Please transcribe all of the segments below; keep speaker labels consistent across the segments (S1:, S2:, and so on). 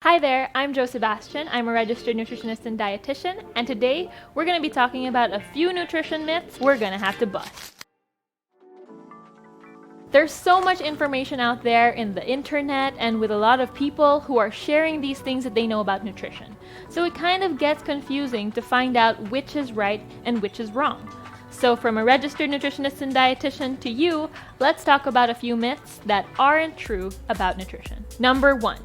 S1: Hi there, I'm Sebastian. I'm a registered nutritionist and dietitian, and today we're going to be talking about a few nutrition myths we're going to have to bust. There's so much information out there in the internet and with a lot of people who are sharing these things that they know about nutrition. So it kind of gets confusing to find out which is right and which is wrong. So from a registered nutritionist and dietitian to you, let's talk about a few myths that aren't true about nutrition. Number 1.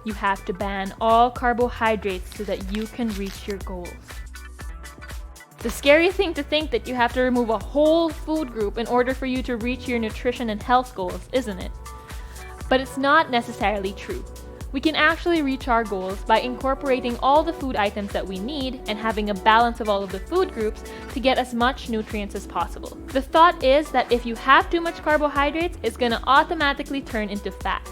S1: You have to ban all carbohydrates so that you can reach your goals. It's a scary thing to think that you have to remove a whole food group in order for you to reach your nutrition and health goals, isn't it? But it's not necessarily true. We can actually reach our goals by incorporating all the food items that we need and having a balance of all of the food groups to get as much nutrients as possible. The thought is that if you have too much carbohydrates, it's going to automatically turn into fats.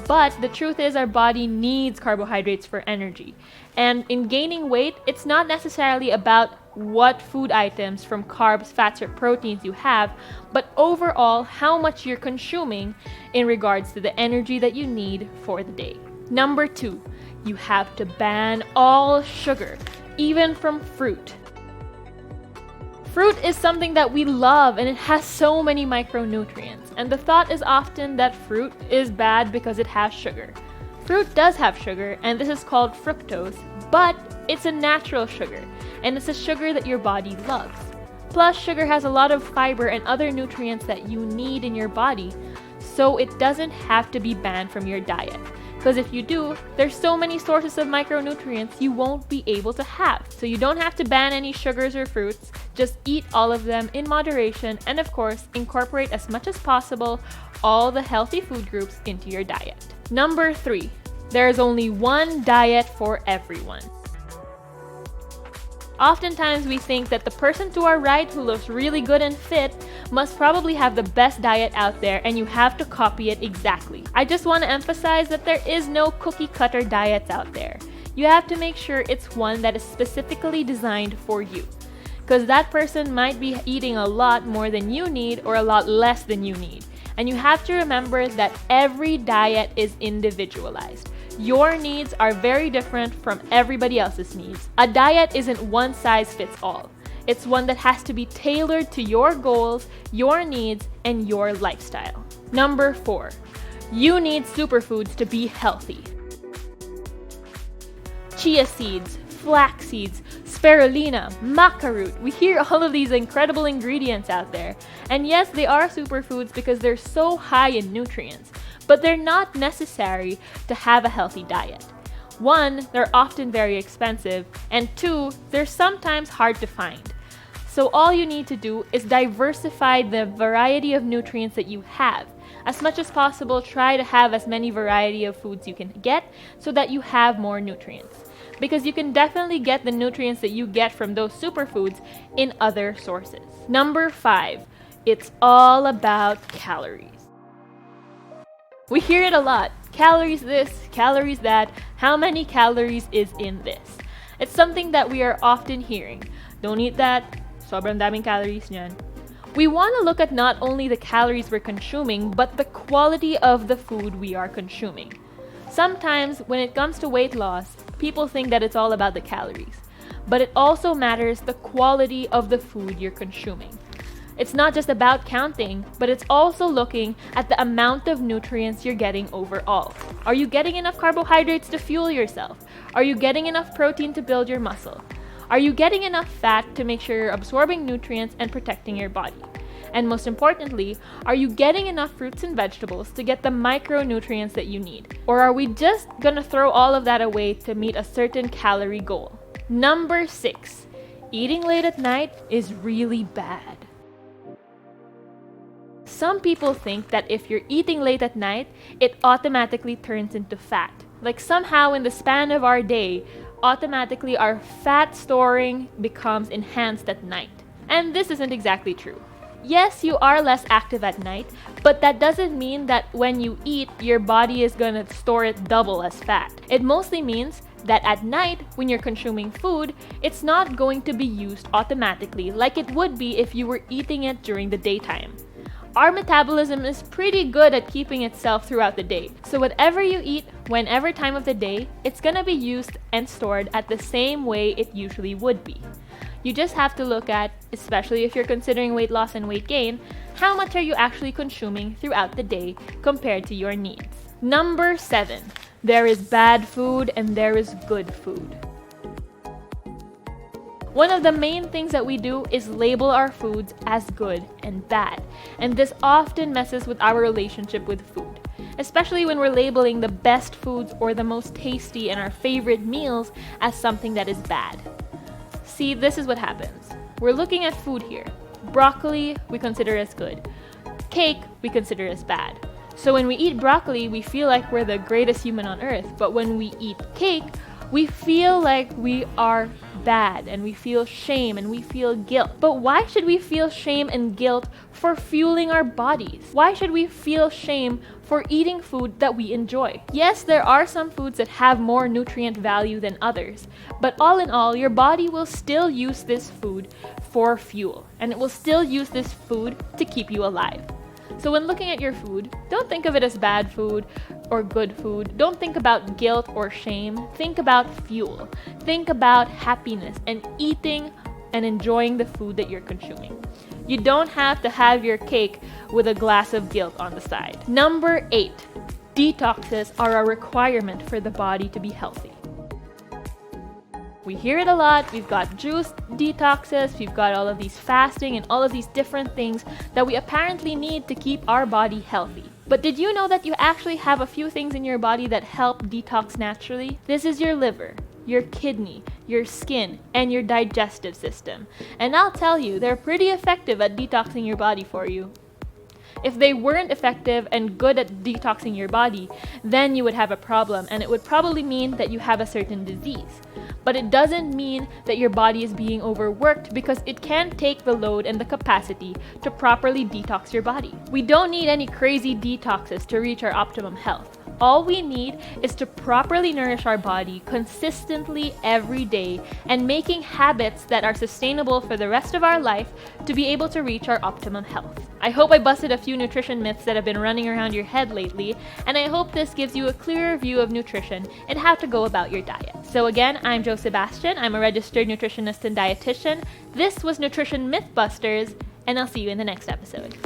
S1: But the truth is our body needs carbohydrates for energy. And in gaining weight, it's not necessarily about what food items from carbs, fats, or proteins you have, but overall how much you're consuming in regards to the energy that you need for the day. Number 2, you have to ban all sugar, even from fruit. Fruit is something that we love and it has so many micronutrients, and the thought is often that fruit is bad because it has sugar. Fruit does have sugar, and this is called fructose, but it's a natural sugar, and it's a sugar that your body loves. Plus, sugar has a lot of fiber and other nutrients that you need in your body, so it doesn't have to be banned from your diet. Because if you do, there's so many sources of micronutrients you won't be able to have. So you don't have to ban any sugars or fruits, just eat all of them in moderation, and of course, incorporate as much as possible all the healthy food groups into your diet. Number 3, there's only one diet for everyone. Oftentimes we think that the person to our right who looks really good and fit must probably have the best diet out there and you have to copy it exactly. I just want to emphasize that there is no cookie cutter diets out there. You have to make sure it's one that is specifically designed for you. Because that person might be eating a lot more than you need or a lot less than you need. And you have to remember that every diet is individualized. Your needs are very different from everybody else's needs. A diet isn't one size fits all. It's one that has to be tailored to your goals, your needs, and your lifestyle. Number 4, you need superfoods to be healthy. Chia seeds, flax seeds, spirulina, maca root. We hear all of these incredible ingredients out there. And yes, they are superfoods because they're so high in nutrients, but they're not necessary to have a healthy diet. 1, they're often very expensive, and 2, they're sometimes hard to find. So all you need to do is diversify the variety of nutrients that you have. As much as possible, try to have as many variety of foods you can get so that you have more nutrients. Because you can definitely get the nutrients that you get from those superfoods in other sources. Number 5, it's all about calories. We hear it a lot. Calories this, calories that, how many calories is in this? It's something that we are often hearing. Don't eat that, sobrang daming calories niyan. We want to look at not only the calories we're consuming, but the quality of the food we are consuming. Sometimes, when it comes to weight loss, people think that it's all about the calories. But it also matters the quality of the food you're consuming. It's not just about counting, but it's also looking at the amount of nutrients you're getting overall. Are you getting enough carbohydrates to fuel yourself? Are you getting enough protein to build your muscle? Are you getting enough fat to make sure you're absorbing nutrients and protecting your body? And most importantly, are you getting enough fruits and vegetables to get the micronutrients that you need? Or are we just gonna throw all of that away to meet a certain calorie goal? Number 6, eating late at night is really bad. Some people think that if you're eating late at night, it automatically turns into fat. Like somehow in the span of our day, automatically our fat storing becomes enhanced at night. And this isn't exactly true. Yes, you are less active at night, but that doesn't mean that when you eat, your body is gonna store it double as fat. It mostly means that at night, when you're consuming food, it's not going to be used automatically like it would be if you were eating it during the daytime. Our metabolism is pretty good at keeping itself throughout the day. So whatever you eat, whenever time of the day, it's gonna be used and stored at the same way it usually would be. You just have to look at, especially if you're considering weight loss and weight gain, how much are you actually consuming throughout the day compared to your needs. Number 7, there is bad food and there is good food. One of the main things that we do is label our foods as good and bad, and this often messes with our relationship with food, especially when we're labeling the best foods or the most tasty and our favorite meals as something that is bad. See, this is what happens. We're looking at food here. Broccoli, we consider as good. Cake, we consider as bad. So when we eat broccoli, we feel like we're the greatest human on earth, but when we eat cake, we feel like we are bad and we feel shame and we feel guilt. But why should we feel shame and guilt for fueling our bodies? Why should we feel shame for eating food that we enjoy? Yes, there are some foods that have more nutrient value than others, but all in all, your body will still use this food for fuel, and it will still use this food to keep you alive. So when looking at your food, don't think of it as bad food or good food. Don't think about guilt or shame. Think about fuel. Think about happiness and eating and enjoying the food that you're consuming. You don't have to have your cake with a glass of guilt on the side. Number 8, detoxes are a requirement for the body to be healthy. We hear it a lot. We've got juice detoxes, we've got all of these fasting and all of these different things that we apparently need to keep our body healthy. But did you know that you actually have a few things in your body that help detox naturally? This is your liver, your kidney, your skin, and your digestive system. And I'll tell you, they're pretty effective at detoxing your body for you. If they weren't effective and good at detoxing your body, then you would have a problem, and it would probably mean that you have a certain disease. But it doesn't mean that your body is being overworked, because it can take the load and the capacity to properly detox your body. We don't need any crazy detoxes to reach our optimum health. All we need is to properly nourish our body consistently every day and making habits that are sustainable for the rest of our life to be able to reach our optimum health. I hope I busted a few nutrition myths that have been running around your head lately, and I hope this gives you a clearer view of nutrition and how to go about your diet. So again, I'm Sebastian. I'm a registered nutritionist and dietitian. This was Nutrition Mythbusters, and I'll see you in the next episode.